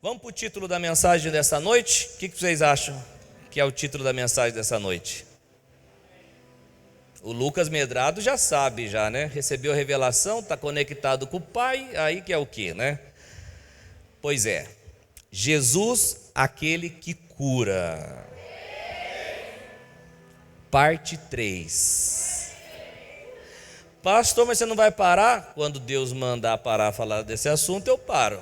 Vamos para o título da mensagem dessa noite? O que vocês acham que é o título da mensagem dessa noite? O Lucas Medrado já sabe, né? Recebeu a revelação, está conectado com o Pai, aí que é o quê, né? Pois é, Jesus, aquele que cura. Parte 3. Pastor, mas você não vai parar? Quando Deus mandar parar falar desse assunto, eu paro.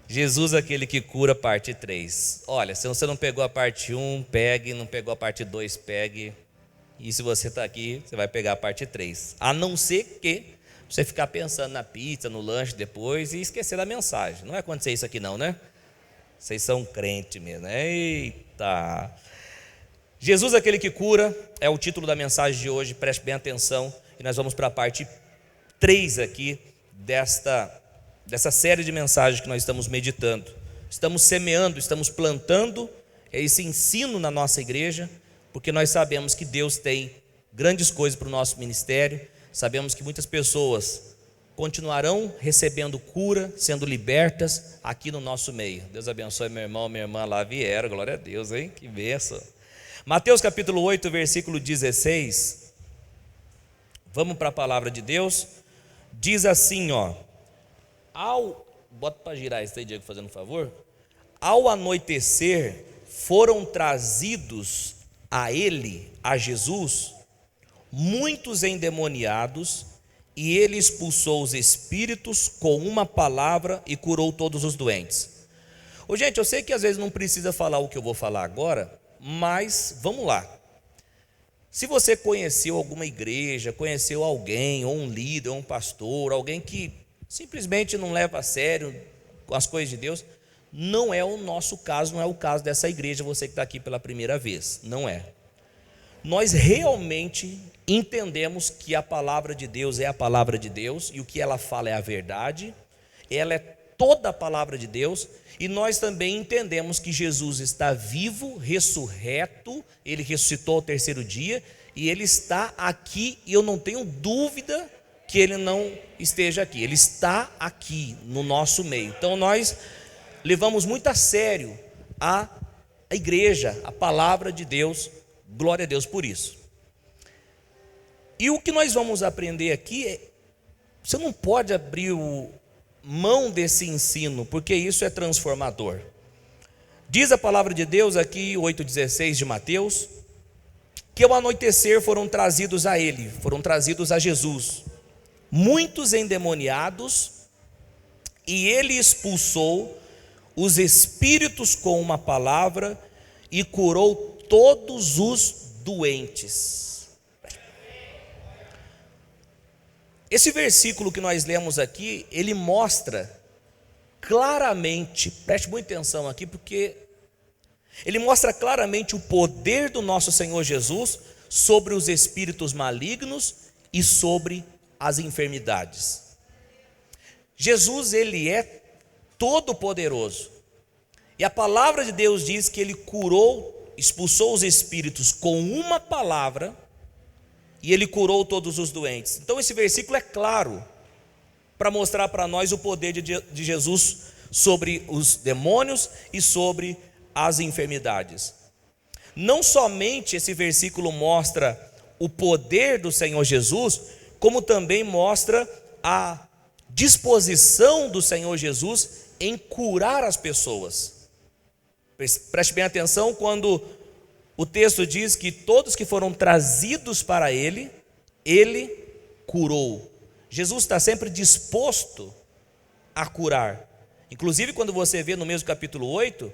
Jesus, aquele que cura, parte 3. Olha, se você não pegou a parte 1, pegue. Não pegou a parte 2, pegue. E se você está aqui, você vai pegar a parte 3. A não ser que você ficar pensando na pizza, no lanche depois e esquecer da mensagem. Não vai acontecer isso aqui não, né? Vocês são crente mesmo. Eita! Jesus, aquele que cura, é o título da mensagem de hoje. Preste bem atenção. E nós vamos para a parte 3 aqui dessa série de mensagens que nós estamos meditando. Estamos semeando, estamos plantando esse ensino na nossa igreja, porque nós sabemos que Deus tem grandes coisas para o nosso ministério. Sabemos que muitas pessoas continuarão recebendo cura, sendo libertas aqui no nosso meio. Deus abençoe meu irmão, minha irmã lá vieram, glória a Deus, hein? Que bênção. Mateus capítulo 8, versículo 16. Vamos para a palavra de Deus. Diz assim, bota para girar isso aí, Diego, fazendo um favor. Ao anoitecer, foram trazidos a ele, a Jesus, muitos endemoniados, e ele expulsou os espíritos com uma palavra e curou todos os doentes. Gente, eu sei que às vezes não precisa falar o que eu vou falar agora, mas vamos lá. Se você conheceu alguma igreja, conheceu alguém, ou um líder, ou um pastor, alguém que simplesmente não leva a sério as coisas de Deus, não é o nosso caso, não é o caso dessa igreja, você que está aqui pela primeira vez, não é. Nós realmente entendemos que a palavra de Deus é a palavra de Deus, e o que ela fala é a verdade, ela é toda a palavra de Deus, e nós também entendemos que Jesus está vivo, ressurreto, ele ressuscitou ao terceiro dia, e ele está aqui, e eu não tenho dúvida que ele não esteja aqui, ele está aqui no nosso meio. Então nós levamos muito a sério a igreja, a palavra de Deus, glória a Deus por isso. E o que nós vamos aprender aqui é, você não pode abrir mão desse ensino, porque isso é transformador. Diz a palavra de Deus aqui, 8,16 de Mateus, que ao anoitecer foram trazidos a ele, foram trazidos a Jesus, muitos endemoniados, e ele expulsou os espíritos com uma palavra e curou todos os doentes. Esse versículo que nós lemos aqui, ele mostra claramente, preste muita atenção aqui, porque ele mostra claramente o poder do nosso Senhor Jesus sobre os espíritos malignos e sobre as enfermidades. Jesus, ele é todo poderoso, e a palavra de Deus diz que ele curou, expulsou os espíritos com uma palavra, e ele curou todos os doentes. Então esse versículo é claro, para mostrar para nós o poder de Jesus sobre os demônios e sobre as enfermidades. Não somente esse versículo mostra o poder do Senhor Jesus, como também mostra a disposição do Senhor Jesus em curar as pessoas. Preste bem atenção quando o texto diz que todos que foram trazidos para ele, ele curou. Jesus está sempre disposto a curar. Inclusive quando você vê no mesmo capítulo 8,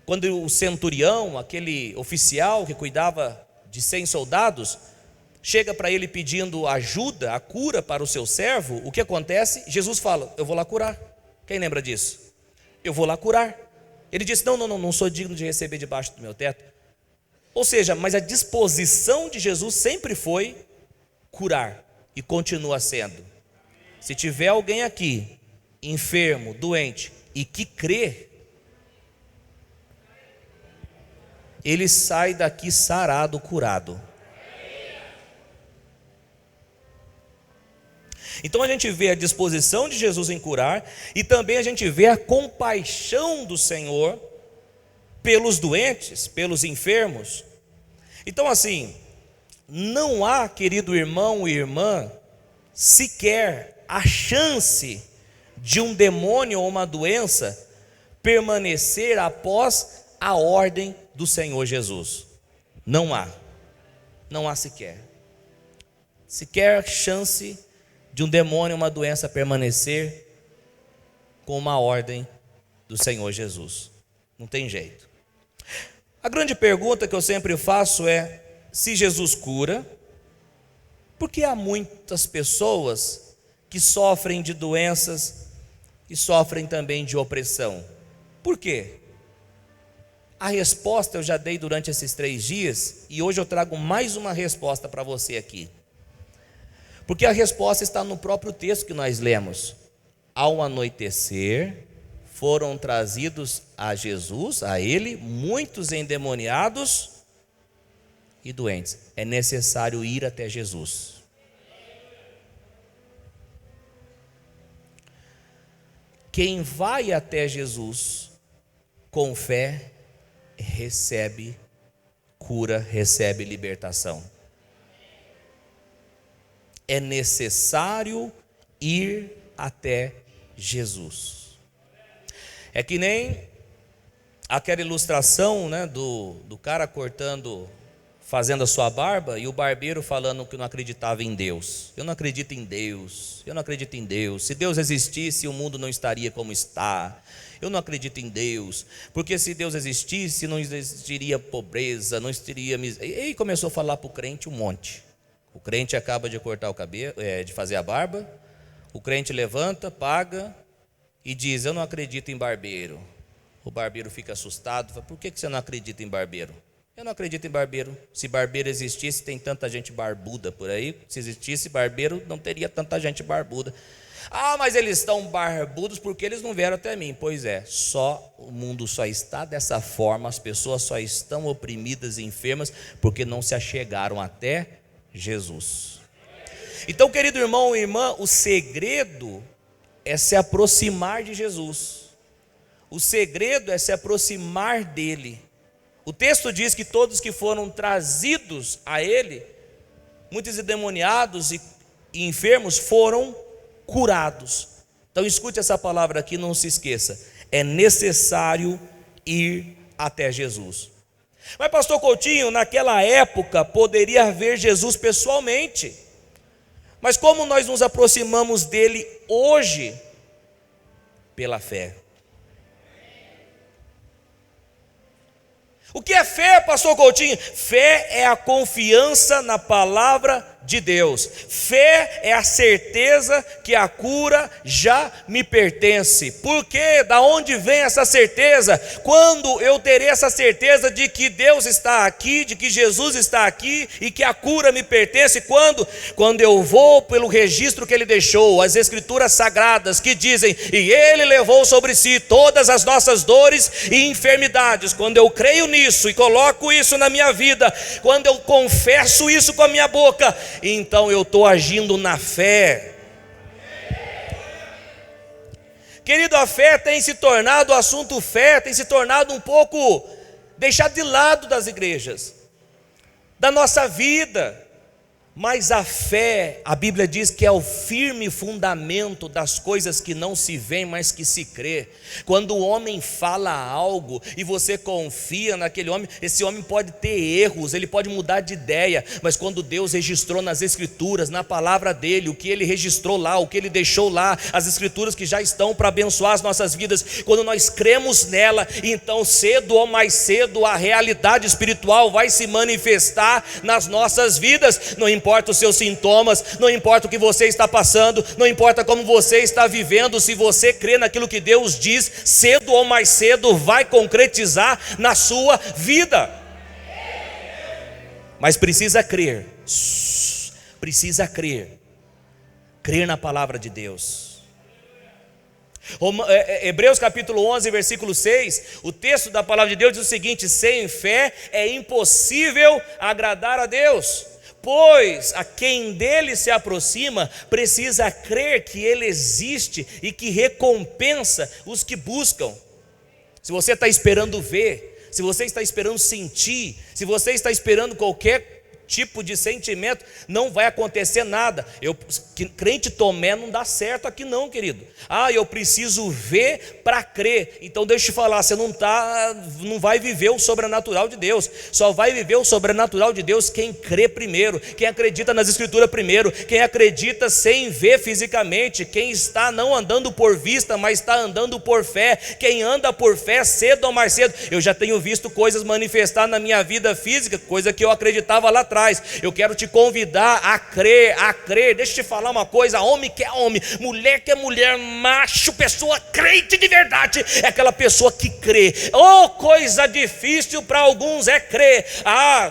quando o centurião, aquele oficial que cuidava de 100 soldados, chega para ele pedindo ajuda, a cura para o seu servo, o que acontece? Jesus fala, eu vou lá curar. Quem lembra disso? Eu vou lá curar. Ele disse, não sou digno de receber debaixo do meu teto. Ou seja, mas a disposição de Jesus sempre foi curar, e continua sendo. Se tiver alguém aqui, enfermo, doente, e que crê, ele sai daqui sarado, curado. Então a gente vê a disposição de Jesus em curar, e também a gente vê a compaixão do Senhor pelos doentes, pelos enfermos. Então assim, não há, querido irmão e irmã, sequer a chance de um demônio ou uma doença permanecer após a ordem do Senhor Jesus. Não há sequer chance de um demônio ou uma doença permanecer com uma ordem do Senhor Jesus. Não tem jeito. A grande pergunta que eu sempre faço é: se Jesus cura, por que há muitas pessoas que sofrem de doenças e sofrem também de opressão? Por quê? A resposta eu já dei durante esses 3 dias, e hoje eu trago mais uma resposta para você aqui. Porque a resposta está no próprio texto que nós lemos. Ao anoitecer, foram trazidos a Jesus, a ele, muitos endemoniados e doentes. É necessário ir até Jesus. Quem vai até Jesus com fé, recebe cura, recebe libertação. É necessário ir até Jesus. É que nem aquela ilustração, né, do cara fazendo a sua barba, e o barbeiro falando que não acreditava em Deus. Eu não acredito em Deus, eu não acredito em Deus. Se Deus existisse, o mundo não estaria como está. Eu não acredito em Deus, porque se Deus existisse, não existiria pobreza, não existiria miséria. E começou a falar para o crente um monte. O crente acaba de cortar o cabelo, de fazer a barba. O crente levanta, paga e diz: eu não acredito em barbeiro. O barbeiro fica assustado, fala: por que você não acredita em barbeiro? Eu não acredito em barbeiro. Se barbeiro existisse, tem tanta gente barbuda por aí. Se existisse barbeiro, não teria tanta gente barbuda. Ah, mas eles estão barbudos porque eles não vieram até mim. Pois é, o mundo só está dessa forma, as pessoas só estão oprimidas e enfermas porque não se achegaram até Jesus. Então, querido irmão e irmã, o segredo é se aproximar de Jesus. O segredo é se aproximar dele. O texto diz que todos que foram trazidos a ele, muitos endemoniados e enfermos, foram curados. Então escute essa palavra aqui, não se esqueça: é necessário ir até Jesus. Mas pastor Coutinho, naquela época poderia ver Jesus pessoalmente, mas como nós nos aproximamos dele hoje? Pela fé. O que é fé, pastor Coutinho? Fé é a confiança na palavra de Deus. Fé é a certeza que a cura já me pertence. Por quê? Da onde vem essa certeza? Quando eu terei essa certeza de que Deus está aqui, de que Jesus está aqui e que a cura me pertence? Quando eu vou pelo registro que ele deixou, as escrituras sagradas que dizem: e ele levou sobre si todas as nossas dores e enfermidades. Quando eu creio nisso e coloco isso na minha vida, quando eu confesso isso com a minha boca, então eu estou agindo na fé. Querido, a fé tem se tornado, o assunto fé tem se tornado um pouco deixado de lado das igrejas, da nossa vida. Mas a fé, a Bíblia diz que é o firme fundamento das coisas que não se veem, mas que se crê. Quando o homem fala algo e você confia naquele homem, esse homem pode ter erros, ele pode mudar de ideia, mas quando Deus registrou nas escrituras, na palavra dele, o que ele registrou lá, o que ele deixou lá, as escrituras que já estão para abençoar as nossas vidas, quando nós cremos nela, então cedo ou mais cedo a realidade espiritual vai se manifestar nas nossas vidas. Não importa os seus sintomas, não importa o que você está passando, não importa como você está vivendo, se você crê naquilo que Deus diz, cedo ou mais cedo vai concretizar na sua vida. Mas precisa crer, crer na palavra de Deus. Hebreus capítulo 11, versículo 6, o texto da palavra de Deus diz o seguinte: sem fé é impossível agradar a Deus, pois, a quem dele se aproxima precisa crer que ele existe e que recompensa os que buscam. Se você está esperando ver, se você está esperando sentir, se você está esperando qualquer tipo de sentimento, não vai acontecer nada. Crente Tomé não dá certo aqui não, querido. Eu preciso ver para crer. Então deixa eu te falar, você não vai viver o sobrenatural de Deus. Só vai viver o sobrenatural de Deus quem crê primeiro, quem acredita nas escrituras primeiro, quem acredita sem ver fisicamente, quem está não andando por vista, mas está andando por fé. Quem anda por fé, cedo ou mais cedo. Eu já tenho visto coisas manifestar na minha vida física, coisa que eu acreditava lá atrás. Eu quero te convidar a crer. Deixa eu te falar uma coisa: homem que é homem, mulher que é mulher, macho, pessoa crente de verdade, é aquela pessoa que crê. Coisa difícil para alguns é crer.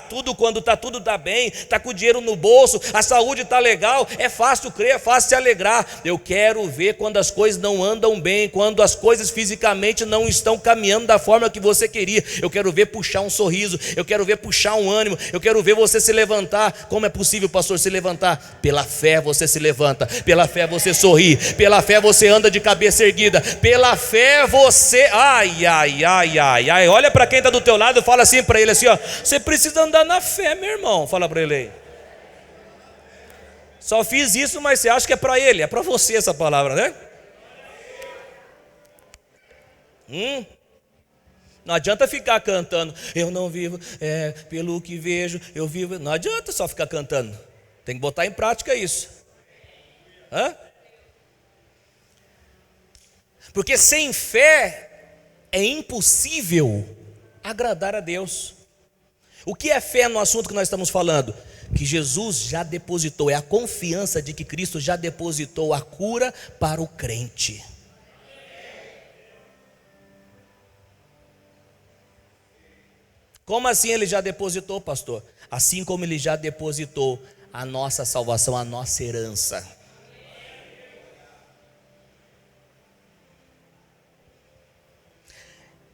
Tudo quando tudo tá bem, tá com o dinheiro no bolso, a saúde tá legal, é fácil crer, é fácil se alegrar. Eu quero ver quando as coisas não andam bem, quando as coisas fisicamente não estão caminhando da forma que você queria. Eu quero ver puxar um sorriso, eu quero ver puxar um ânimo, eu quero ver você se levantar. Como é possível, pastor, se levantar? Pela fé você se levanta, pela fé você sorri, pela fé você anda de cabeça erguida, pela fé você... Olha para quem está do teu lado e fala assim para ele assim, você precisa andar na fé, meu irmão. Fala para ele aí. Só fiz isso, mas você acha que é para ele? É para você essa palavra, né? Não adianta ficar cantando, eu não vivo pelo que vejo, eu vivo. Não adianta só ficar cantando, tem que botar em prática isso. Porque sem fé é impossível agradar a Deus. O que é fé no assunto que nós estamos falando? Que Jesus já depositou, é a confiança de que Cristo já depositou a cura para o crente. Como assim ele já depositou, pastor? Assim como ele já depositou a nossa salvação, a nossa herança.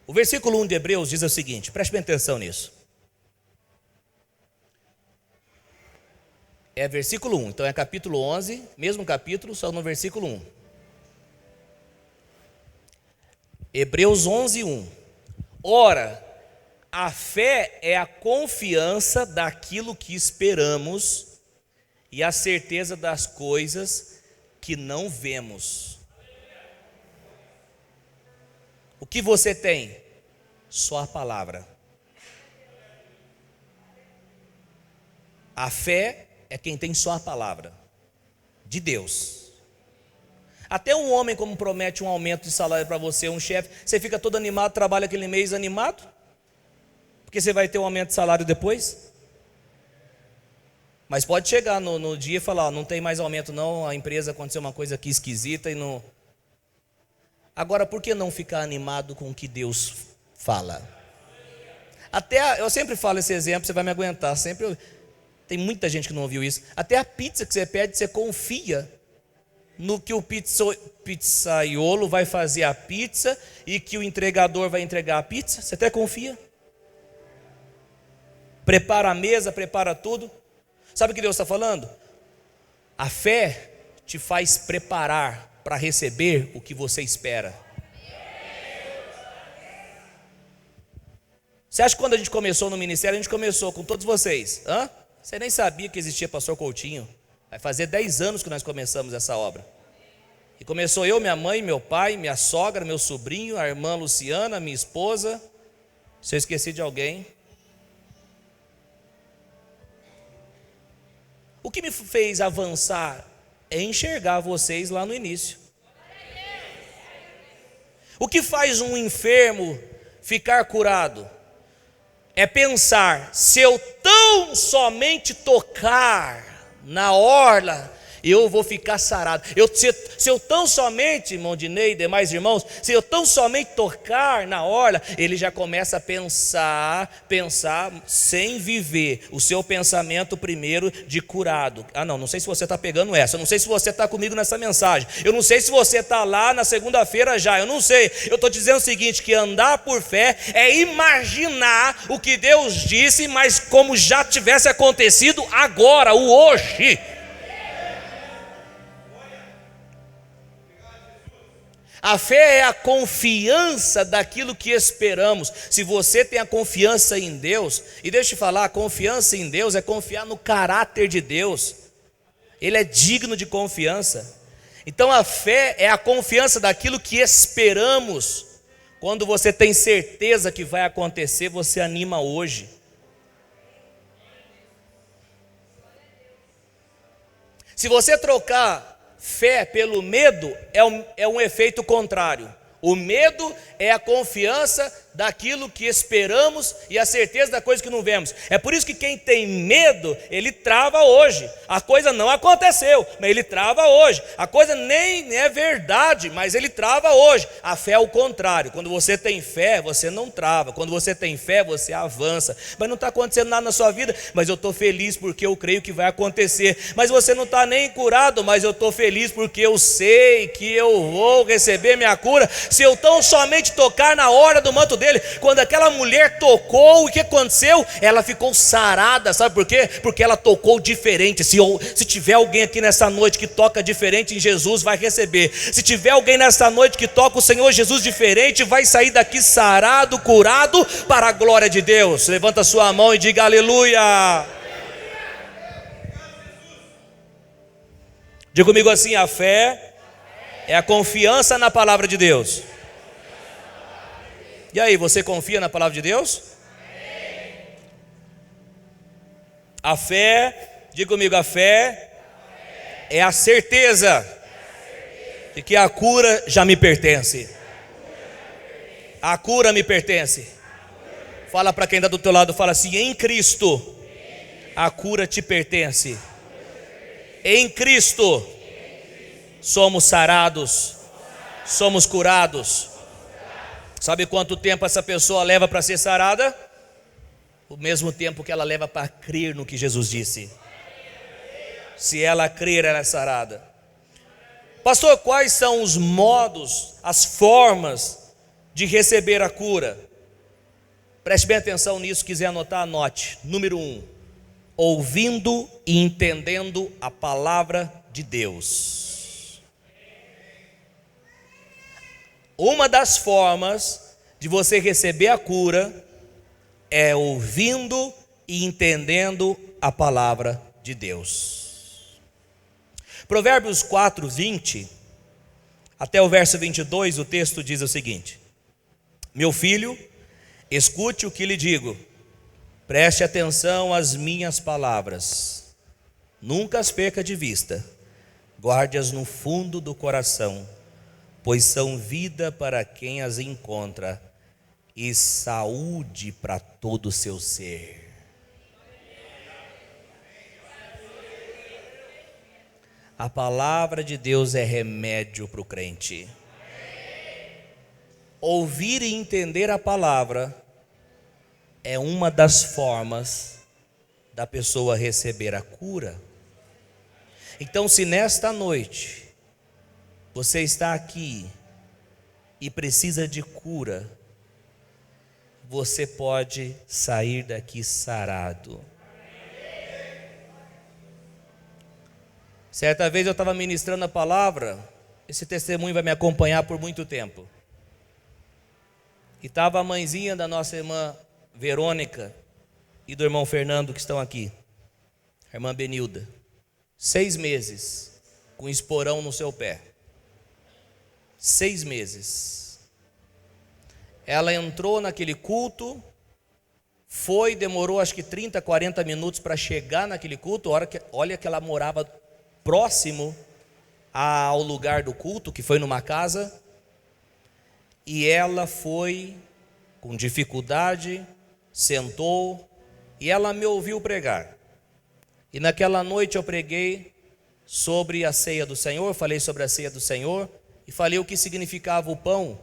O versículo 1 de Hebreus diz o seguinte, preste bem atenção nisso. É versículo 1, então é capítulo 11, mesmo capítulo, só no versículo 1. Hebreus 11, 1. Ora, a fé é a confiança daquilo que esperamos e a certeza das coisas que não vemos. O que você tem? Só a palavra. A fé é quem tem só a palavra de Deus. Até um homem, como promete um aumento de salário para você, um chefe, você fica todo animado, trabalha aquele mês animado, porque você vai ter um aumento de salário depois. Mas pode chegar no dia e falar, não tem mais aumento não, a empresa aconteceu uma coisa aqui esquisita e não... Agora, por que não ficar animado com o que Deus fala? Eu sempre falo esse exemplo, você vai me aguentar, tem muita gente que não ouviu isso. Até a pizza que você pede, você confia no que o pizzaiolo vai fazer a pizza e que o entregador vai entregar a pizza, você até confia. Prepara a mesa, prepara tudo. Sabe o que Deus está falando? A fé te faz preparar para receber o que você espera. Você acha que quando a gente começou no ministério, a gente começou com todos vocês? Você nem sabia que existia pastor Coutinho. Vai fazer 10 anos que nós começamos essa obra. E começou eu, minha mãe, meu pai, minha sogra, meu sobrinho, a irmã Luciana, minha esposa. Se eu esqueci de alguém. O que me fez avançar é enxergar vocês lá no início. O que faz um enfermo ficar curado? É pensar, se eu tão somente tocar na orla eu vou ficar sarado. Se eu tão somente, irmão Dinei e demais irmãos, se eu tão somente tocar na orla, ele já começa a pensar sem viver o seu pensamento primeiro de curado. Não sei se você está pegando essa, eu não sei se você está comigo nessa mensagem, eu não sei se você está lá na segunda-feira já, eu não sei. Eu estou dizendo o seguinte, que andar por fé é imaginar o que Deus disse, mas como já tivesse acontecido agora, o hoje. A fé é a confiança daquilo que esperamos. Se você tem a confiança em Deus, e deixa eu te falar, a confiança em Deus é confiar no caráter de Deus. Ele é digno de confiança. Então a fé é a confiança daquilo que esperamos. Quando você tem certeza que vai acontecer, você anima hoje. Se você trocar fé pelo medo, é um efeito contrário. O medo é a confiança daquilo que esperamos e a certeza da coisa que não vemos. É por isso que quem tem medo, ele trava hoje. A coisa não aconteceu, mas ele trava hoje. A coisa nem é verdade, mas ele trava hoje. A fé é o contrário. Quando você tem fé, você não trava. Quando você tem fé, você avança. Mas não está acontecendo nada na sua vida, mas eu estou feliz porque eu creio que vai acontecer. Mas você não está nem curado, mas eu estou feliz porque eu sei que eu vou receber minha cura. Se eu tão somente tocar na hora do manto dele. Quando aquela mulher tocou, o que aconteceu? Ela ficou sarada, sabe por quê? Porque ela tocou diferente. Se tiver alguém aqui nessa noite que toca diferente em Jesus, vai receber. Se tiver alguém nessa noite que toca o Senhor Jesus diferente, vai sair daqui sarado, curado, para a glória de Deus. Levanta sua mão e diga aleluia. Diga comigo assim, a fé é a confiança na palavra de Deus. E aí, você confia na palavra de Deus? Amém. A fé, diga comigo, a fé é a certeza de que a cura já me pertence. A cura me pertence. Fala para quem está do teu lado, fala assim, em Cristo a cura te pertence. Em Cristo somos sarados, somos curados. Sabe quanto tempo essa pessoa leva para ser sarada? O mesmo tempo que ela leva para crer no que Jesus disse. Se ela crer, ela é sarada. Pastor, quais são os modos, as formas de receber a cura? Preste bem atenção nisso, quiser anotar, anote. Número 1, ouvindo e entendendo a palavra de Deus. Uma das formas de você receber a cura é ouvindo e entendendo a palavra de Deus. Provérbios 4, 20, até o verso 22, o texto diz o seguinte: meu filho, escute o que lhe digo, preste atenção às minhas palavras, nunca as perca de vista, guarde-as no fundo do coração, pois são vida para quem as encontra e saúde para todo o seu ser. A palavra de Deus é remédio para o crente. Ouvir e entender a palavra é uma das formas da pessoa receber a cura. Então, se nesta noite você está aqui e precisa de cura, você pode sair daqui sarado. Certa vez eu estava ministrando a palavra, esse testemunho vai me acompanhar por muito tempo. E estava a mãezinha da nossa irmã Verônica e do irmão Fernando que estão aqui, a irmã Benilda, 6 meses com esporão no seu pé. 6 meses. Ela entrou naquele culto, demorou acho que 30, 40 minutos para chegar naquele culto. Olha que ela morava próximo ao lugar do culto, que foi numa casa. E ela foi com dificuldade, sentou e ela me ouviu pregar. E naquela noite eu preguei sobre a ceia do Senhor, falei sobre a ceia do Senhor e falei o que significava o pão,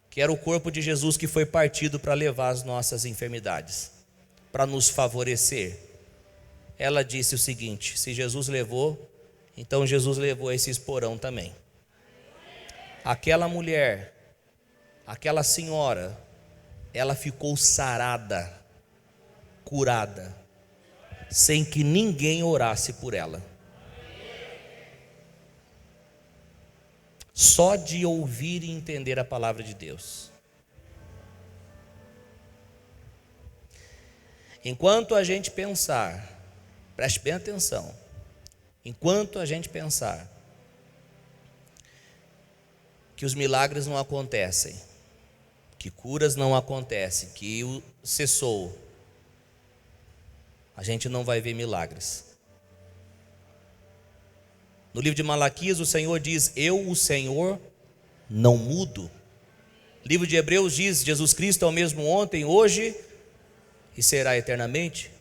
que era o corpo de Jesus que foi partido para levar as nossas enfermidades, para nos favorecer. Ela disse o seguinte: se Jesus levou, então Jesus levou esse esporão também. Aquela mulher, aquela senhora, ela ficou sarada, curada, sem que ninguém orasse por ela. Só de ouvir e entender a palavra de Deus. Enquanto a gente pensar, preste bem atenção, enquanto a gente pensar que os milagres não acontecem, que curas não acontecem, que o cessou, a gente não vai ver milagres. No livro de Malaquias, o Senhor diz: eu, o Senhor, não mudo. O livro de Hebreus diz: Jesus Cristo é o mesmo ontem, hoje e será eternamente.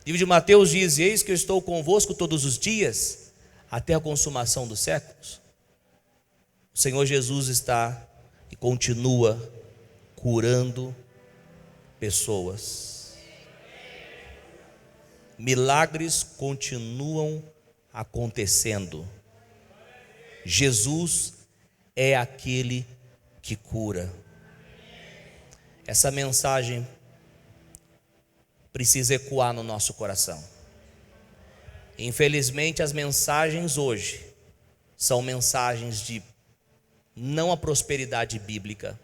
O livro de Mateus diz: eis que eu estou convosco todos os dias, até a consumação dos séculos. O Senhor Jesus está e continua curando pessoas. Milagres continuam acontecendo. Jesus é aquele que cura. Essa mensagem precisa ecoar no nosso coração. Infelizmente, as mensagens hoje são mensagens de não a prosperidade bíblica,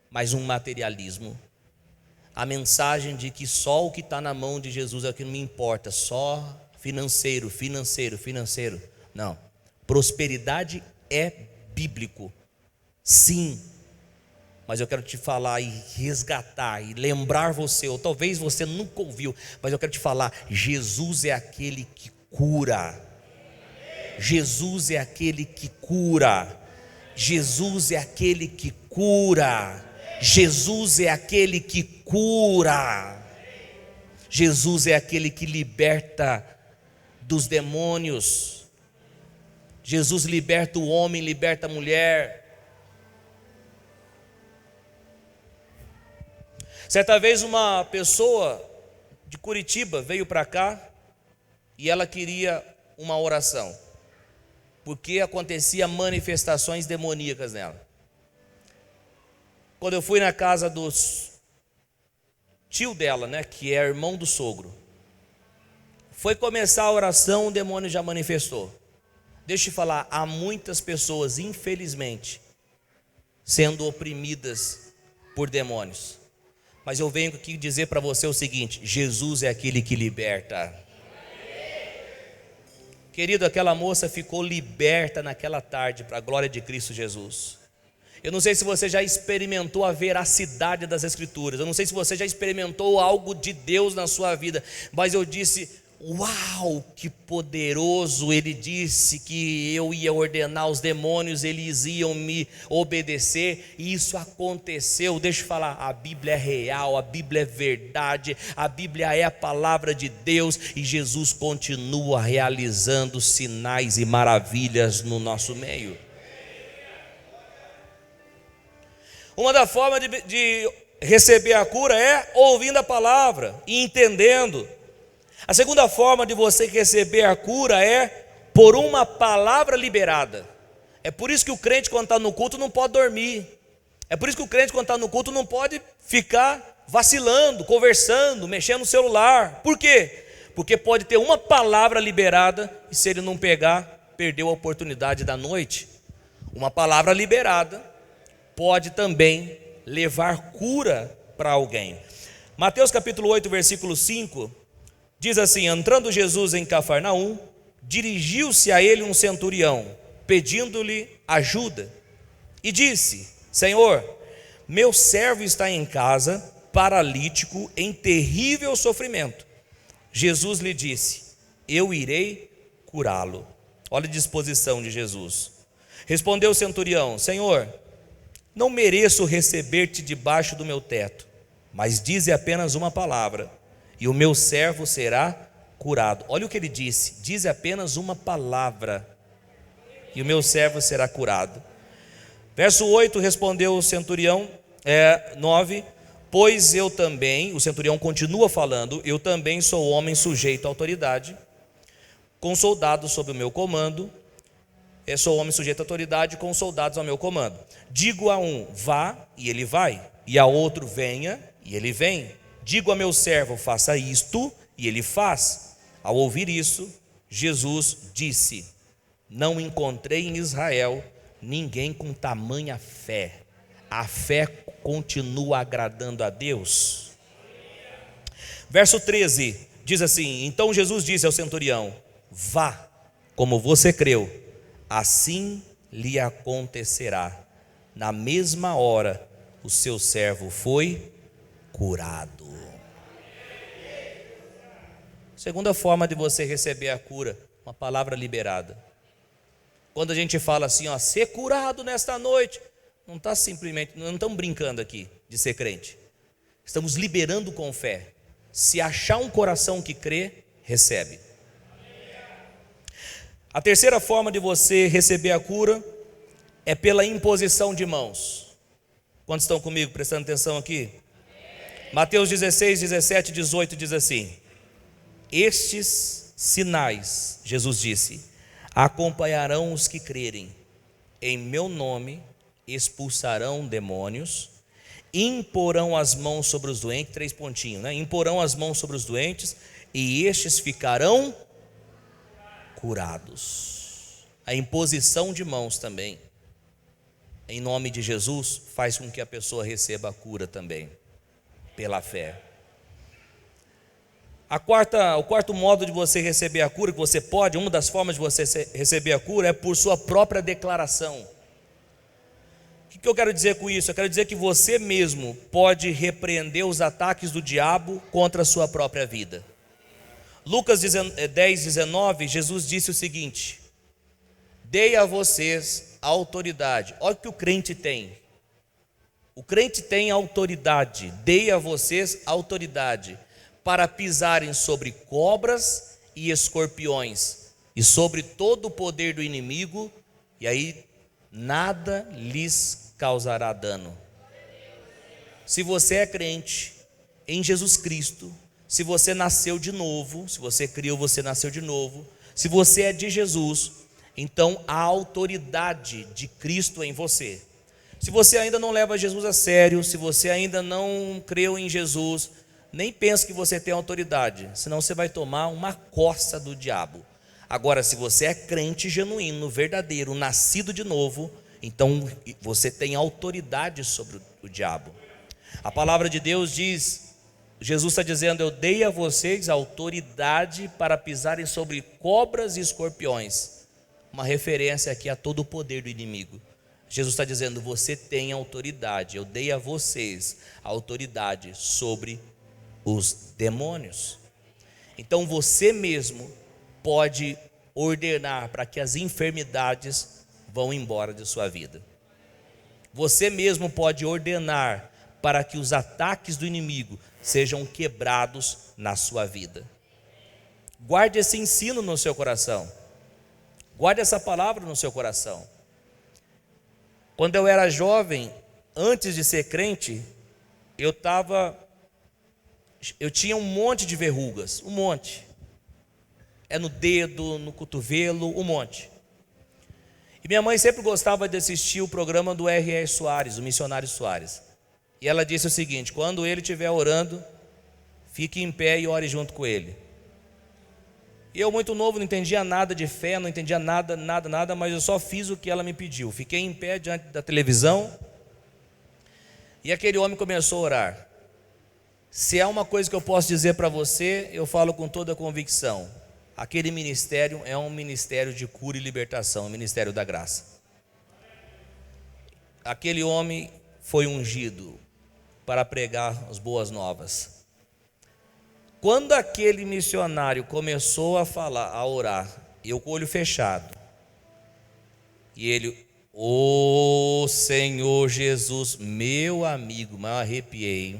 mas um materialismo. A mensagem de que só o que está na mão de Jesus é o que não me importa, só financeiro. Não, prosperidade é bíblico, sim, mas eu quero te falar e resgatar e lembrar você, ou talvez você nunca ouviu, mas eu quero te falar: Jesus é aquele que cura. Jesus é aquele que cura. Jesus é aquele que cura. Jesus é aquele que cura. Jesus é aquele que liberta dos demônios. Jesus liberta o homem, liberta a mulher. Certa vez uma pessoa de Curitiba veio para cá e ela queria uma oração, porque acontecia manifestações demoníacas nela. Quando eu fui na casa do tio dela, que é irmão do sogro, foi começar a oração, o demônio já manifestou. Deixa eu te falar, há muitas pessoas, infelizmente, sendo oprimidas por demônios. Mas eu venho aqui dizer para você o seguinte: Jesus é aquele que liberta. Querido, aquela moça ficou liberta naquela tarde para a glória de Cristo Jesus. Eu não sei se você já experimentou a veracidade das Escrituras, eu não sei se você já experimentou algo de Deus na sua vida, mas eu disse: uau, que poderoso! Ele disse que eu ia ordenar os demônios, eles iam me obedecer, e isso aconteceu. Deixa eu falar, a Bíblia é real, a Bíblia é verdade, a Bíblia é a palavra de Deus, e Jesus continua realizando sinais e maravilhas no nosso meio. Uma das formas de receber a cura é ouvindo a palavra e entendendo. A segunda forma de você receber a cura é por uma palavra liberada. É por isso que o crente, quando está no culto, não pode dormir. É por isso que o crente, quando está no culto, não pode ficar vacilando, conversando, mexendo no celular. Por quê? Porque pode ter uma palavra liberada e, se ele não pegar, perdeu a oportunidade da noite. Uma palavra liberada pode também levar cura para alguém. Mateus capítulo 8, versículo 5 diz assim: entrando Jesus em Cafarnaum, dirigiu-se a ele um centurião, pedindo-lhe ajuda, e disse: Senhor, meu servo está em casa, paralítico, em terrível sofrimento. Jesus lhe disse: eu irei curá-lo. Olha a disposição de Jesus. Respondeu o centurião: Senhor, não mereço receber-te debaixo do meu teto, mas dize apenas uma palavra, e o meu servo será curado. Olha o que ele disse: diz apenas uma palavra e o meu servo será curado. Verso 8, respondeu o centurião, 9, pois eu também, o centurião continua falando, eu também sou homem sujeito à autoridade, com soldados sob o meu comando, sou homem sujeito à autoridade, com soldados ao meu comando. Digo a um, vá, e ele vai, e a outro, venha, e ele vem. Digo a meu servo, faça isto, e ele faz. Ao ouvir isso, Jesus disse: não encontrei em Israel ninguém com tamanha fé. A fé continua agradando a Deus. Verso 13 diz assim: então Jesus disse ao centurião: vá, como você creu, assim lhe acontecerá. Na mesma hora o seu servo foi curado. Segunda forma de você receber a cura, uma palavra liberada. Quando a gente fala assim, ó, ser curado nesta noite, não está simplesmente, não estamos brincando aqui de ser crente. Estamos liberando com fé. Se achar um coração que crê, recebe. A terceira forma de você receber a cura é pela imposição de mãos. Quantos estão comigo prestando atenção aqui? Mateus 16, 17, 18 diz assim: estes sinais, Jesus disse, acompanharão os que crerem. Em meu nome expulsarão demônios, imporão as mãos sobre os doentes, 3 pontinhos, né? Imporão as mãos sobre os doentes e estes ficarão curados. A imposição de mãos também, em nome de Jesus, faz com que a pessoa receba a cura também, pela fé. O quarto modo de você receber a cura, que você pode, uma das formas de você receber a cura é por sua própria declaração. O que eu quero dizer com isso? Eu quero dizer que você mesmo pode repreender os ataques do diabo contra a sua própria vida. Lucas 10, 19, Jesus disse o seguinte: dei a vocês a autoridade. Olha o que o crente tem. O crente tem autoridade. Dei a vocês autoridade para pisarem sobre cobras e escorpiões e sobre todo o poder do inimigo, e aí nada lhes causará dano. Se você é crente em Jesus Cristo, se você nasceu de novo, se você criou, você nasceu de novo, se você é de Jesus, então a autoridade de Cristo em você. Se você ainda não leva Jesus a sério, se você ainda não creu em Jesus, nem pense que você tem autoridade, senão você vai tomar uma coça do diabo. Agora, se você é crente genuíno, verdadeiro, nascido de novo, então você tem autoridade sobre o diabo. A palavra de Deus diz, Jesus está dizendo: eu dei a vocês autoridade para pisarem sobre cobras e escorpiões. Uma referência aqui a todo o poder do inimigo. Jesus está dizendo: você tem autoridade, eu dei a vocês a autoridade sobre os demônios. Então você mesmo pode ordenar para que as enfermidades vão embora de sua vida. Você mesmo pode ordenar para que os ataques do inimigo sejam quebrados na sua vida. Guarde esse ensino no seu coração. Guarde essa palavra no seu coração. Quando eu era jovem, antes de ser crente, eu tinha um monte de verrugas, um monte. No dedo, no cotovelo, um monte. E minha mãe sempre gostava de assistir o programa do R.R. Soares, o missionário Soares. E ela disse o seguinte: quando ele estiver orando, fique em pé e ore junto com ele. E eu, muito novo, não entendia nada de fé, não entendia nada, mas eu só fiz o que ela me pediu. Fiquei em pé diante da televisão e aquele homem começou a orar. Se há uma coisa que eu posso dizer para você, eu falo com toda a convicção: aquele ministério é um ministério de cura e libertação, o ministério da graça. Aquele homem foi ungido para pregar as boas novas. Quando aquele missionário começou a falar, a orar, eu com o olho fechado, e ele: ô Senhor Jesus, meu amigo, mas eu arrepiei.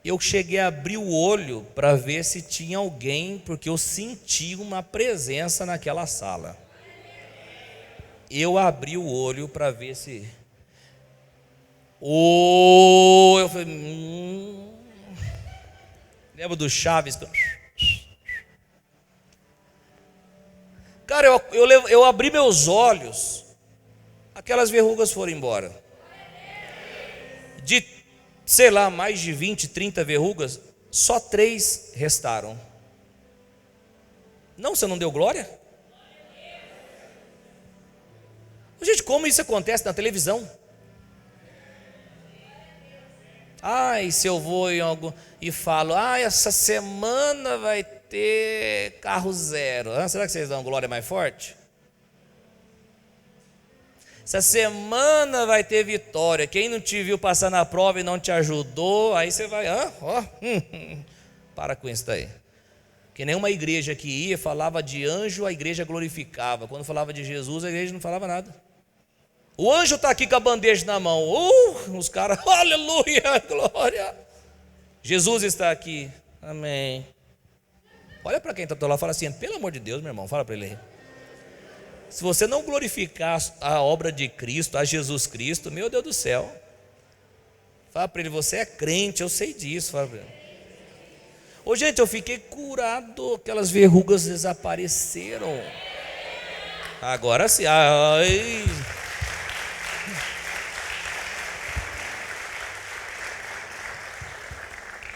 Eu cheguei a abrir o olho para ver se tinha alguém, porque eu senti uma presença naquela sala. Eu abri o olho para ver se... eu falei... Lembra do Chaves? Cara, eu abri meus olhos, aquelas verrugas foram embora. De, sei lá, mais de 20, 30 verrugas, só 3 restaram. Não, você não deu glória? Gente, como isso acontece na televisão? Ai, se eu vou em algo e falo, essa semana vai ter carro zero. Será que vocês dão glória mais forte? Essa semana vai ter vitória. Quem não te viu passar na prova e não te ajudou, aí você vai, para com isso daí. Que nenhuma igreja que ia, falava de anjo, a igreja glorificava. Quando falava de Jesus, a igreja não falava nada. O anjo está aqui com a bandeja na mão. Os caras, aleluia, glória. Jesus está aqui, amém. Olha para quem está do lado e fala assim, pelo amor de Deus, meu irmão, fala para ele aí. Se você não glorificar a obra de Cristo, a Jesus Cristo, meu Deus do céu. Fala para ele, você é crente, eu sei disso. Fala para ele. Gente, eu fiquei curado, aquelas verrugas desapareceram. Agora sim, ai...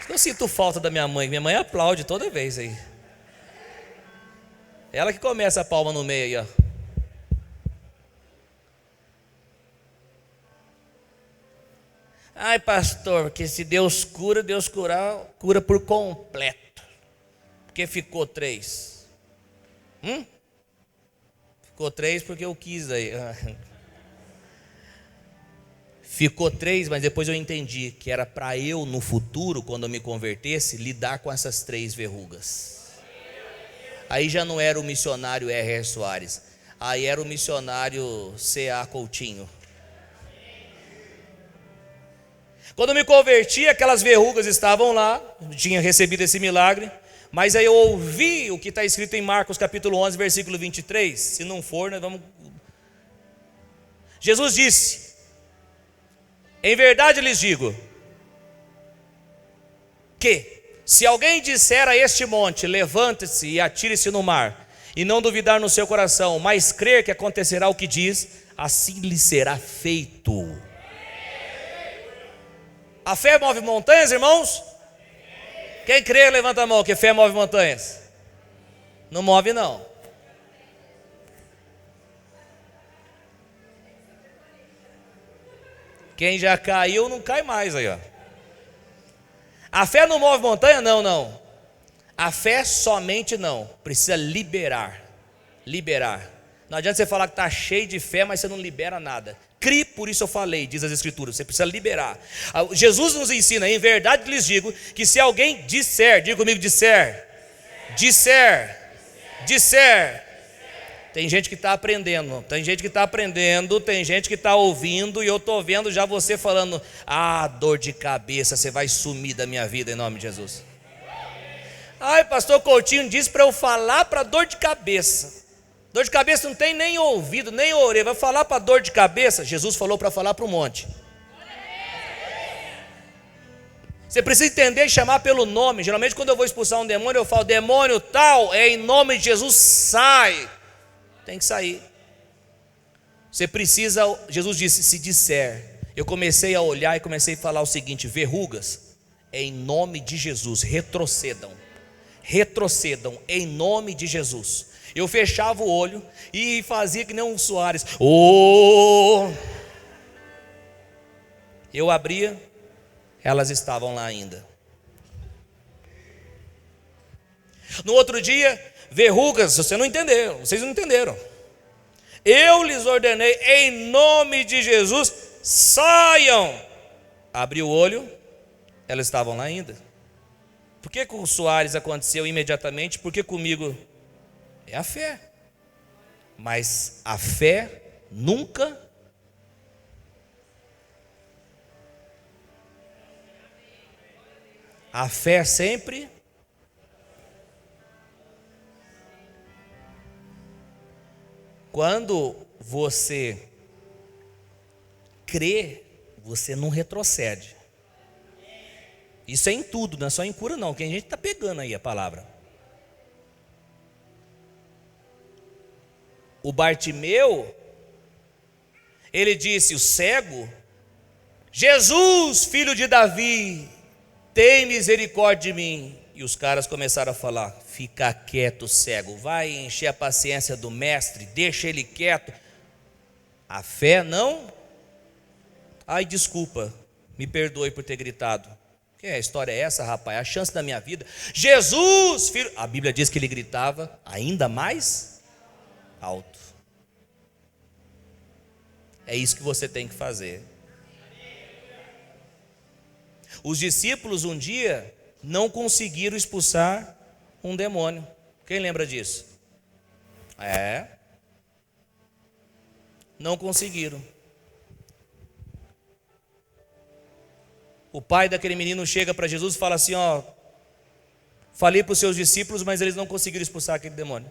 Eu sinto falta da minha mãe aplaude toda vez aí. Ela que começa a palma no meio aí, ó. Ai, pastor, porque se Deus cura, cura por completo. Porque ficou 3. Ficou 3 porque eu quis aí. Ficou 3, mas depois eu entendi que era para eu, no futuro, quando eu me convertesse, lidar com essas 3 verrugas. Aí já não era o missionário R.R. Soares, aí era o missionário C.A. Coutinho. Quando eu me converti, aquelas verrugas estavam lá, tinha recebido esse milagre, mas aí eu ouvi o que está escrito em Marcos capítulo 11, versículo 23. Se não for, nós vamos... Jesus disse... Em verdade lhes digo, que se alguém disser a este monte, levante-se e atire-se no mar, e não duvidar no seu coração, mas crer que acontecerá o que diz, assim lhe será feito. A fé move montanhas, irmãos? Quem crê, levanta a mão, que fé move montanhas. Não move não. Quem já caiu não cai mais aí, ó. A fé não move montanha? Não. A fé somente não. Precisa liberar. Não adianta você falar que está cheio de fé, mas você não libera nada. Crie, por isso eu falei, diz as Escrituras. Você precisa liberar. Jesus nos ensina, em verdade lhes digo, que se alguém disser, diga comigo, disser. Tem gente que está aprendendo, tem gente que está ouvindo, e eu estou vendo já você falando, dor de cabeça, você vai sumir da minha vida em nome de Jesus. Ai, pastor Coutinho disse para eu falar para dor de cabeça. Dor de cabeça não tem nem ouvido, nem orelha, vai falar para dor de cabeça? Jesus falou para falar para o monte. Você precisa entender e chamar pelo nome. Geralmente quando eu vou expulsar um demônio, eu falo, demônio tal, em nome de Jesus, sai. Tem que sair. Você precisa, Jesus disse, se disser. Eu comecei a olhar e comecei a falar o seguinte, verrugas, em nome de Jesus, retrocedam em nome de Jesus. Eu fechava o olho e fazia que nem um Soares, eu abria, elas estavam lá ainda. No outro dia, verrugas, vocês não entenderam. Eu lhes ordenei, em nome de Jesus, saiam. Abri o olho, elas estavam lá ainda. Por que com o Soares aconteceu imediatamente? Porque comigo é a fé. Mas a fé nunca... A fé sempre. Quando você crê, você não retrocede. Isso é em tudo, não é só em cura não, que a gente está pegando aí a palavra. O Bartimeu, ele disse, o cego: Jesus, filho de Davi, tem misericórdia de mim. E os caras começaram a falar: fica quieto, cego, vai encher a paciência do mestre, deixa ele quieto. A fé não. Ai, desculpa, me perdoe por ter gritado. Que história é essa, rapaz? A chance da minha vida. Jesus, filho. A Bíblia diz que ele gritava ainda mais alto. É isso que você tem que fazer. Os discípulos um dia não conseguiram expulsar um demônio. Quem lembra disso? Não conseguiram. O pai daquele menino chega para Jesus e fala assim: ó, falei para os seus discípulos, mas eles não conseguiram expulsar aquele demônio,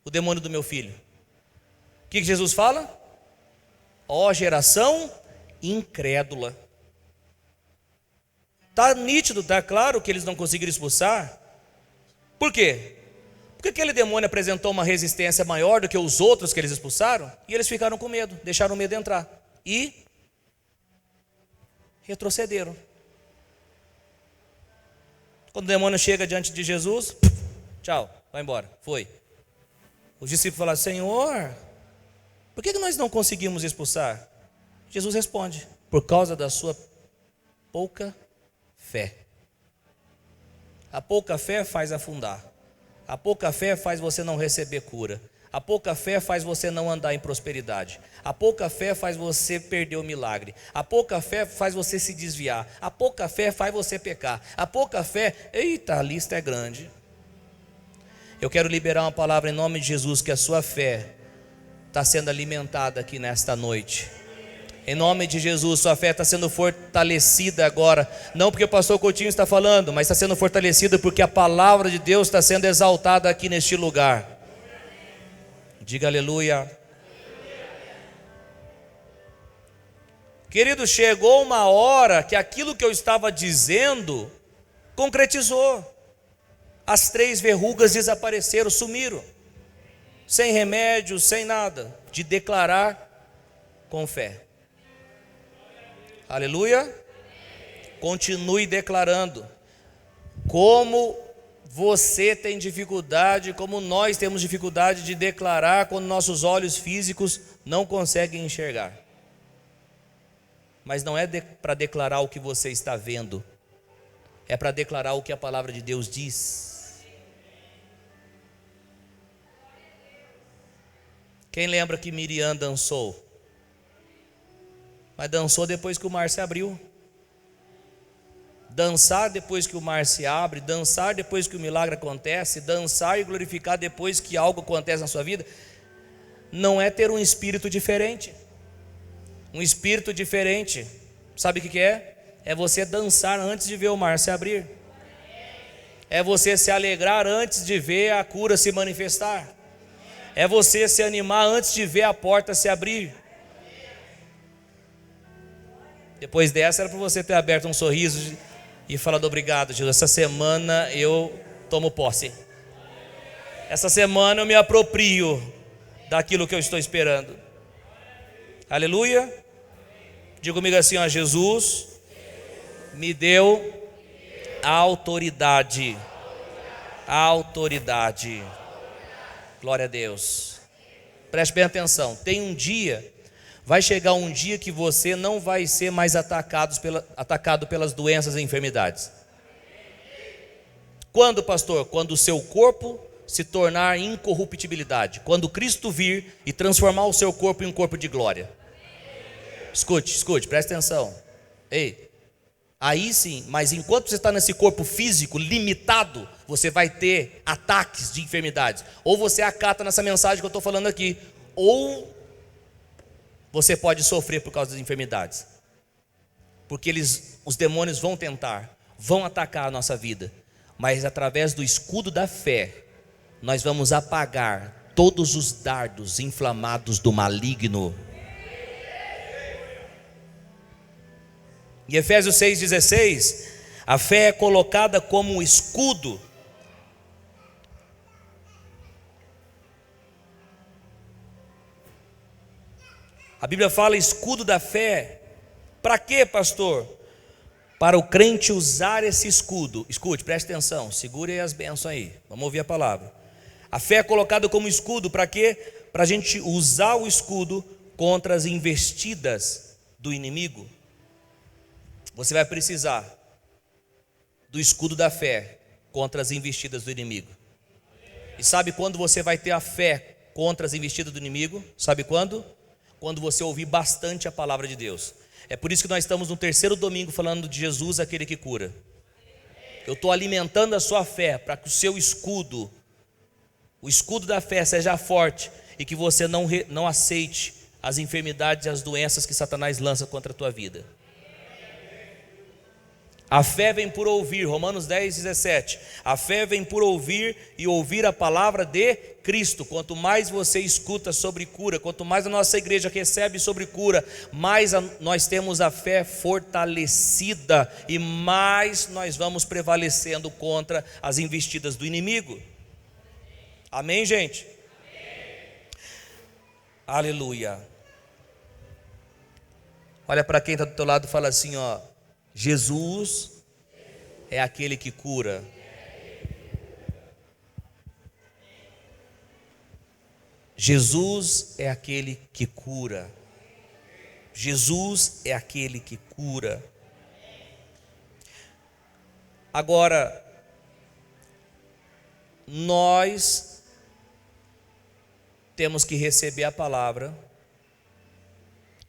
o demônio do meu filho. O que Jesus fala? Ó geração incrédula. Está nítido, está claro que eles não conseguiram expulsar. Por quê? Porque aquele demônio apresentou uma resistência maior do que os outros que eles expulsaram, e eles ficaram com medo, deixaram o medo entrar e retrocederam. Quando o demônio chega diante de Jesus, tchau, vai embora, foi. Os discípulos falaram: Senhor, por que nós não conseguimos expulsar? Jesus responde: por causa da sua pouca fé. A pouca fé faz afundar. A pouca fé faz você não receber cura. A pouca fé faz você não andar em prosperidade. A pouca fé faz você perder o milagre. A pouca fé faz você se desviar. A pouca fé faz você pecar. A pouca fé, eita, a lista é grande. Eu quero liberar uma palavra em nome de Jesus, que a sua fé está sendo alimentada aqui nesta noite. Em nome de Jesus, sua fé está sendo fortalecida agora. Não porque o pastor Coutinho está falando, mas está sendo fortalecida porque a palavra de Deus está sendo exaltada aqui neste lugar. Diga aleluia. Querido, chegou uma hora que aquilo que eu estava dizendo concretizou. As 3 verrugas desapareceram, sumiram. Sem remédio, sem nada. De declarar com fé. Aleluia. Continue declarando. Como você tem dificuldade, como nós temos dificuldade de declarar quando nossos olhos físicos não conseguem enxergar. Mas não é para declarar o que você está vendo, é para declarar o que a palavra de Deus diz. Quem lembra que Miriam dançou? Mas dançou depois que o mar se abriu. Dançar depois que o mar se abre, dançar depois que o milagre acontece, dançar e glorificar depois que algo acontece na sua vida, não é ter um espírito diferente. Um espírito diferente, sabe o que é? É você dançar antes de ver o mar se abrir. É você se alegrar antes de ver a cura se manifestar. É você se animar antes de ver a porta se abrir. Depois dessa era para você ter aberto um sorriso e falado: obrigado, Jesus, essa semana eu tomo posse. Essa semana eu me aproprio daquilo que eu estou esperando. Aleluia. Diga comigo assim: ó, Jesus me deu autoridade. Autoridade. Glória a Deus. Preste bem atenção. Tem um dia, vai chegar um dia que você não vai ser mais atacado pelas doenças e enfermidades. Quando, pastor? Quando o seu corpo se tornar incorruptibilidade. Quando Cristo vir e transformar o seu corpo em um corpo de glória. Escute, preste atenção. Ei, aí sim, mas enquanto você está nesse corpo físico limitado, você vai ter ataques de enfermidades. Ou você acata nessa mensagem que eu estou falando aqui, ou você pode sofrer por causa das enfermidades. Porque os demônios vão tentar, vão atacar a nossa vida, mas através do escudo da fé, nós vamos apagar todos os dardos inflamados do maligno. Em Efésios 6,16, a fé é colocada como um escudo. A Bíblia fala escudo da fé. Para quê, pastor? Para o crente usar esse escudo. Escute, preste atenção, segure as bênçãos aí, vamos ouvir a palavra. A fé é colocada como escudo, para quê? Para a gente usar o escudo contra as investidas do inimigo. Você vai precisar do escudo da fé contra as investidas do inimigo. E sabe quando você vai ter a fé contra as investidas do inimigo? Sabe quando? Quando você ouvir bastante a palavra de Deus. É por isso que nós estamos no terceiro domingo falando de Jesus, aquele que cura. Eu estou alimentando a sua fé para que o seu escudo, o escudo da fé, seja forte e que você não aceite as enfermidades e as doenças que Satanás lança contra a tua vida. A fé vem por ouvir, Romanos 10:17. A fé vem por ouvir e ouvir a palavra de Cristo. Quanto mais você escuta sobre cura, quanto mais a nossa igreja recebe sobre cura, mais nós temos a fé fortalecida e mais nós vamos prevalecendo contra as investidas do inimigo. Amém, gente? Amém. Aleluia. Olha para quem está do teu lado e fala assim, ó: Jesus é aquele que cura. Jesus é aquele que cura. Jesus é aquele que cura. Agora, nós temos que receber a palavra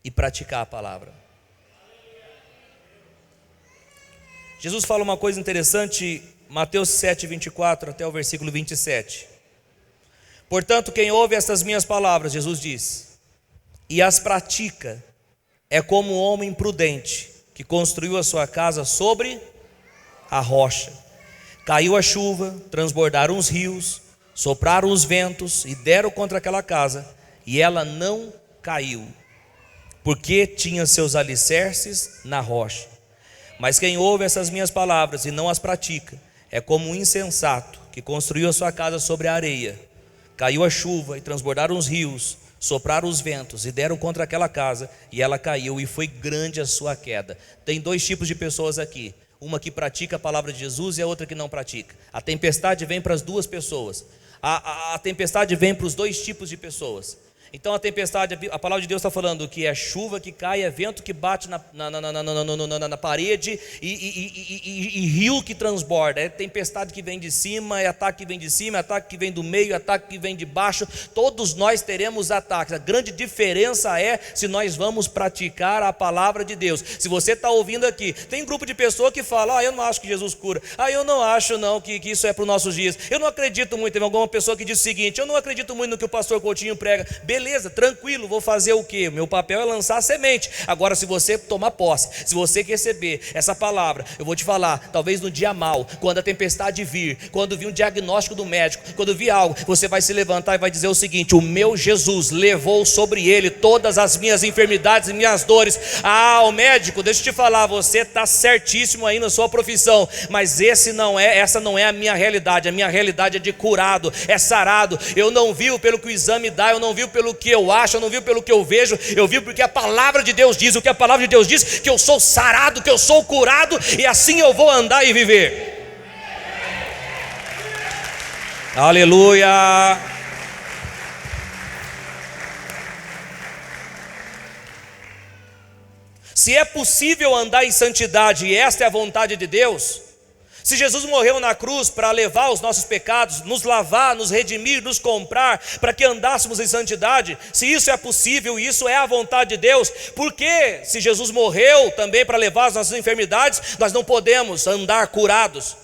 e praticar a palavra. Jesus fala uma coisa interessante, Mateus 7:24 até o versículo 27. Portanto, quem ouve estas minhas palavras, Jesus diz, e as pratica, é como um homem prudente que construiu a sua casa sobre a rocha. Caiu a chuva, transbordaram os rios, sopraram os ventos e deram contra aquela casa, e ela não caiu, porque tinha seus alicerces na rocha. Mas quem ouve essas minhas palavras e não as pratica, é como um insensato que construiu a sua casa sobre a areia. Caiu a chuva e transbordaram os rios, sopraram os ventos e deram contra aquela casa, e ela caiu, e foi grande a sua queda. Tem dois tipos de pessoas aqui: uma que pratica a palavra de Jesus e a outra que não pratica. A tempestade vem para as duas pessoas. A tempestade vem para os dois tipos de pessoas. Então a tempestade, a palavra de Deus está falando que é chuva que cai, é vento que bate na parede e rio que transborda. É tempestade que vem de cima, é ataque que vem de cima, é ataque que vem do meio, é ataque que vem de baixo. Todos nós teremos ataques. A grande diferença é se nós vamos praticar a palavra de Deus. Se você está ouvindo aqui, tem grupo de pessoas que fala: eu não acho que Jesus cura, eu não acho não que isso é para os nossos dias, eu não acredito muito. Tem alguma pessoa que diz o seguinte: eu não acredito muito no que o pastor Coutinho prega. Beleza, tranquilo, vou fazer o quê? Meu papel é lançar a semente. Agora, se você tomar posse, se você receber essa palavra, eu vou te falar, talvez no dia mau, quando a tempestade vir, quando vir um diagnóstico do médico, quando vir algo, você vai se levantar e vai dizer o seguinte: o meu Jesus levou sobre ele todas as minhas enfermidades e minhas dores. O médico, deixa eu te falar, você está certíssimo aí na sua profissão, mas essa não é a minha realidade. A minha realidade é de curado, é sarado. Eu não vivo pelo que o exame dá, eu não vivo pelo que eu acho, eu não vivo pelo que eu vejo, eu vivo porque a palavra de Deus diz. O que a palavra de Deus diz? Que eu sou sarado, que eu sou curado, e assim eu vou andar e viver. Aleluia. Se é possível andar em santidade, e esta é a vontade de Deus, se Jesus morreu na cruz para levar os nossos pecados, nos lavar, nos redimir, nos comprar, para que andássemos em santidade, se isso é possível e isso é a vontade de Deus, por que, se Jesus morreu também para levar as nossas enfermidades, nós não podemos andar curados?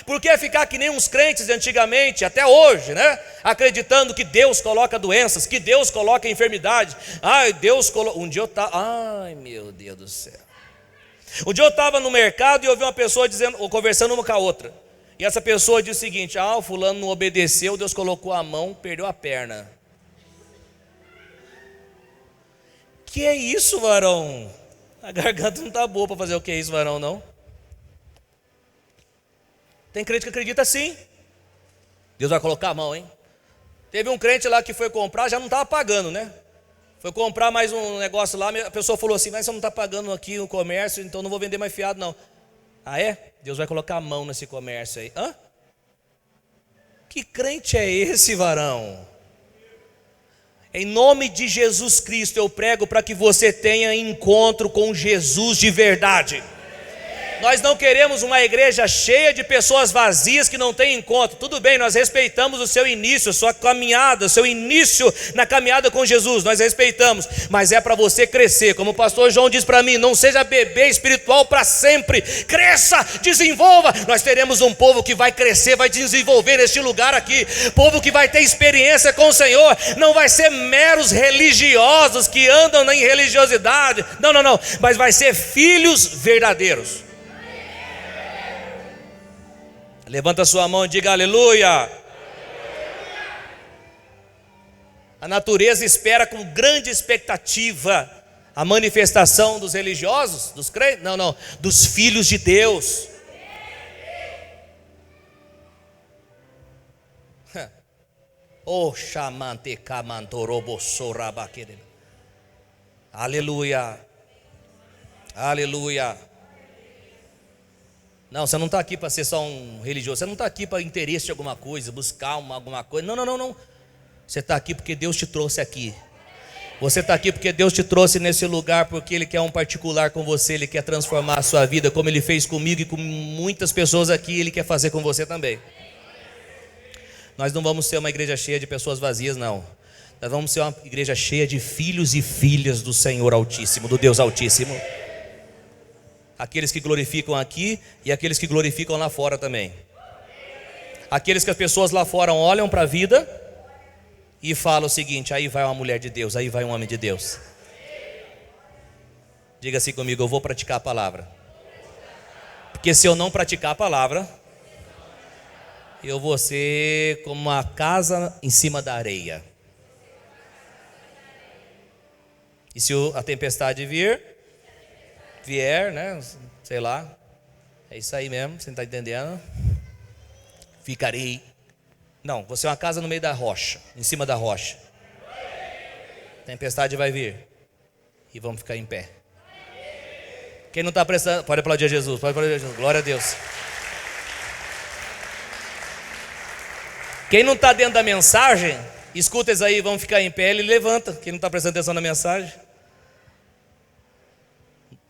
Por que ficar que nem uns crentes de antigamente, até hoje, né? Acreditando que Deus coloca doenças, que Deus coloca enfermidade. Deus coloca. Um dia eu estava. Ai, meu Deus do céu. Um dia eu estava no mercado e ouvi uma pessoa dizendo, ou conversando uma com a outra. E essa pessoa disse o seguinte: o fulano não obedeceu, Deus colocou a mão, perdeu a perna. Que é isso, varão? A garganta não está boa para fazer o que é isso, varão, não. Tem crente que acredita assim. Deus vai colocar a mão, hein? Teve um crente lá que foi comprar, já não estava pagando, né? Foi comprar mais um negócio lá, a pessoa falou assim: mas você não está pagando aqui no comércio, então não vou vender mais fiado não. Ah, é? Deus vai colocar a mão nesse comércio aí. Hã? Que crente é esse, varão? Em nome de Jesus Cristo eu prego para que você tenha encontro com Jesus de verdade. Nós não queremos uma igreja cheia de pessoas vazias que não têm encontro. Tudo bem, nós respeitamos o seu início, a sua caminhada, o seu início na caminhada com Jesus, nós respeitamos, mas é para você crescer. Como o pastor João diz para mim: não seja bebê espiritual para sempre, cresça, desenvolva. Nós teremos um povo que vai crescer, vai desenvolver neste lugar aqui, povo que vai ter experiência com o Senhor, não vai ser meros religiosos que andam em religiosidade, não, mas vai ser filhos verdadeiros. Levanta sua mão e diga aleluia. A natureza espera com grande expectativa a manifestação dos religiosos, dos crentes, não, dos filhos de Deus. Chamante camantorobo sorabaquere. Aleluia. Aleluia. Não, você não está aqui para ser só um religioso, você não está aqui para interesse de alguma coisa, buscar alguma coisa, não. Você está aqui porque Deus te trouxe aqui. Você está aqui porque Deus te trouxe nesse lugar, porque Ele quer um particular com você, Ele quer transformar a sua vida, como Ele fez comigo e com muitas pessoas aqui, Ele quer fazer com você também. Nós não vamos ser uma igreja cheia de pessoas vazias, não. Nós vamos ser uma igreja cheia de filhos e filhas do Senhor Altíssimo, do Deus Altíssimo. Aqueles que glorificam aqui e aqueles que glorificam lá fora também. Aqueles que as pessoas lá fora olham para a vida e falam o seguinte: aí vai uma mulher de Deus, aí vai um homem de Deus. Diga assim comigo: eu vou praticar a palavra. Porque se eu não praticar a palavra, eu vou ser como uma casa em cima da areia. E se a tempestade vier, né? Sei lá. É isso aí mesmo, você não está entendendo? Ficarei. Não, você é uma casa no meio da rocha, em cima da rocha. Tempestade vai vir e vamos ficar em pé. Quem não está prestando, pode aplaudir a Jesus, pode aplaudir a Jesus. Glória a Deus. Quem não está dentro da mensagem, escuta isso aí, vamos ficar em pé, ele levanta. Quem não está prestando atenção na mensagem.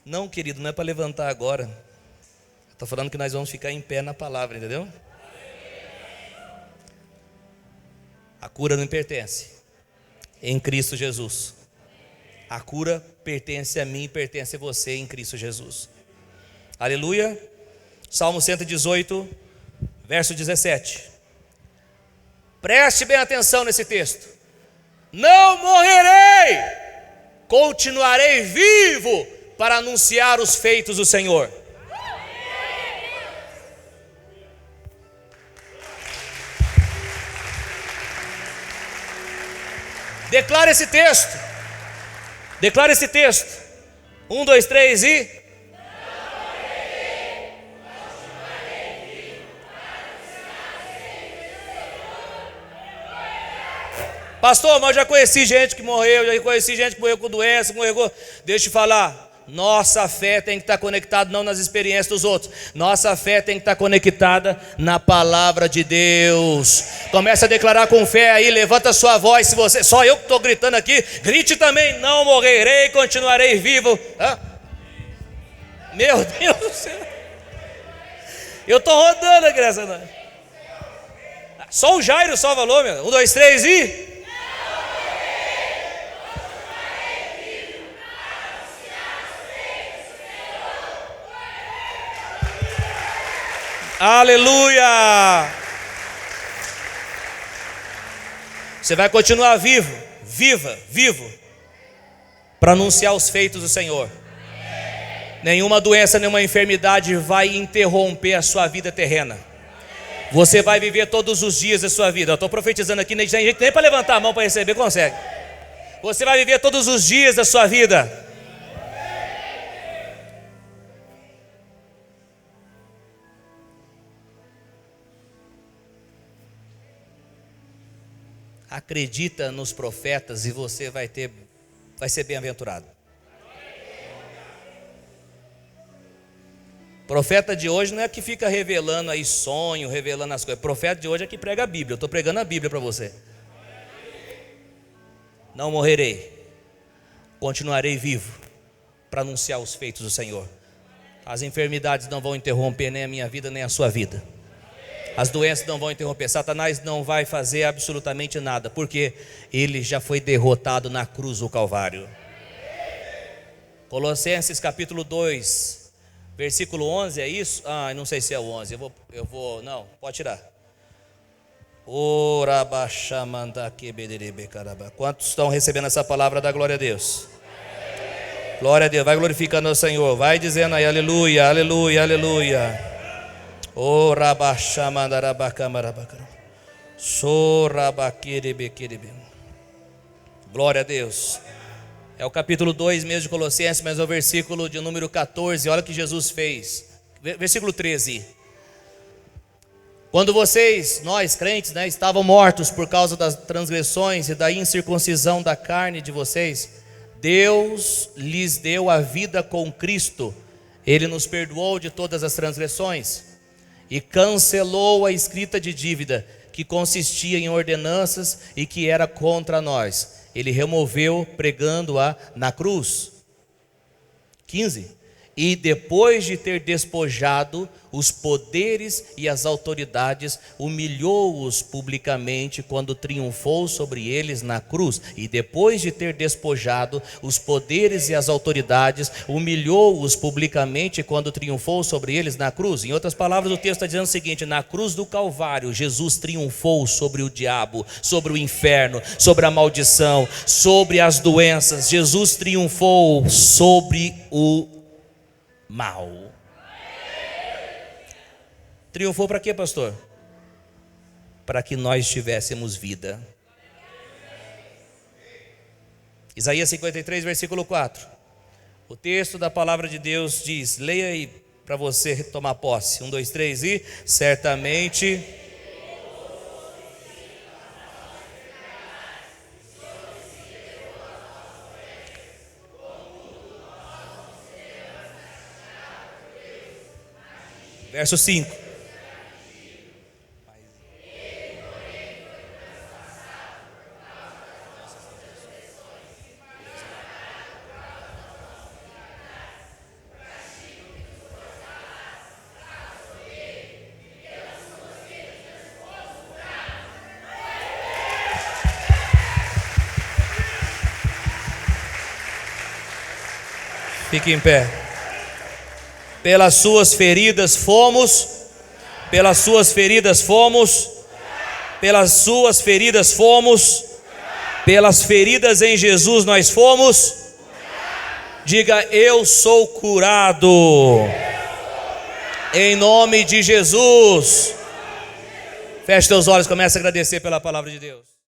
Não, querido, não é para levantar agora. Estou falando que nós vamos ficar em pé na palavra, entendeu? A cura não pertence em Cristo Jesus. A cura pertence a mim e pertence a você em Cristo Jesus. Aleluia. Salmo 118, verso 17. Preste bem atenção nesse texto. Não morrerei, continuarei vivo para anunciar os feitos do Senhor. Declara esse texto. Declara esse texto. 1, 2, 3 e... Pastor, mas eu já conheci gente que morreu, já conheci gente que morreu com doença, morreu com... Deixa eu te falar. Nossa fé tem que estar conectada não nas experiências dos outros. Nossa fé tem que estar conectada na palavra de Deus. Comece a declarar com fé aí, levanta a sua voz. Se você, só eu que estou gritando aqui, grite também: não morrerei, continuarei vivo. Hã? Meu Deus do céu. Eu estou rodando a graça. Só o Jairo só valor, meu. 1, 2, 3 e... Aleluia! Você vai continuar vivo, vivo, para anunciar os feitos do Senhor. Nenhuma doença, nenhuma enfermidade vai interromper a sua vida terrena. Você vai viver todos os dias da sua vida. Eu estou profetizando aqui, nem tem gente nem para levantar a mão para receber, consegue. Você vai viver todos os dias da sua vida. Acredita nos profetas e você vai ser bem-aventurado. Profeta de hoje não é que fica revelando aí sonho, revelando as coisas. Profeta de hoje é que prega a Bíblia. Eu estou pregando a Bíblia para você. Não morrerei, continuarei vivo para anunciar os feitos do Senhor. As enfermidades não vão interromper nem a minha vida, nem a sua vida. As doenças não vão interromper. Satanás não vai fazer absolutamente nada, porque ele já foi derrotado na cruz do Calvário. Colossenses capítulo 2, versículo 11, é isso? Não sei se é o 11, não, pode tirar. Quantos estão recebendo essa palavra da glória a Deus? Glória a Deus, vai glorificando o Senhor, vai dizendo aí, aleluia, aleluia, aleluia. Glória a Deus. É o capítulo 2 mesmo de Colossenses, mas é o versículo de número 14. Olha o que Jesus fez. Versículo 13. Quando nós crentes, estavam mortos por causa das transgressões e da incircuncisão da carne de vocês, Deus lhes deu a vida com Cristo. Ele nos perdoou de todas as transgressões e cancelou a escrita de dívida que consistia em ordenanças e que era contra nós. Ele removeu, pregando-a na cruz. 15. E depois de ter despojado os poderes e as autoridades, humilhou-os publicamente quando triunfou sobre eles na cruz. E depois de ter despojado os poderes e as autoridades, humilhou-os publicamente quando triunfou sobre eles na cruz. Em outras palavras, o texto está dizendo o seguinte: na cruz do Calvário, Jesus triunfou sobre o diabo, sobre o inferno, sobre a maldição, sobre as doenças. Jesus triunfou sobre o mal. Triunfou para quê, pastor? Para que nós tivéssemos vida. Isaías 53, versículo 4. O texto da palavra de Deus diz, leia aí para você tomar posse. 1, 2, 3 e certamente verso 5. Fique em pé. Pelas suas feridas fomos, pelas suas feridas fomos, pelas suas feridas fomos, pelas feridas em Jesus nós fomos. Diga, eu sou curado. Em nome de Jesus. Feche teus olhos, comece a agradecer pela palavra de Deus.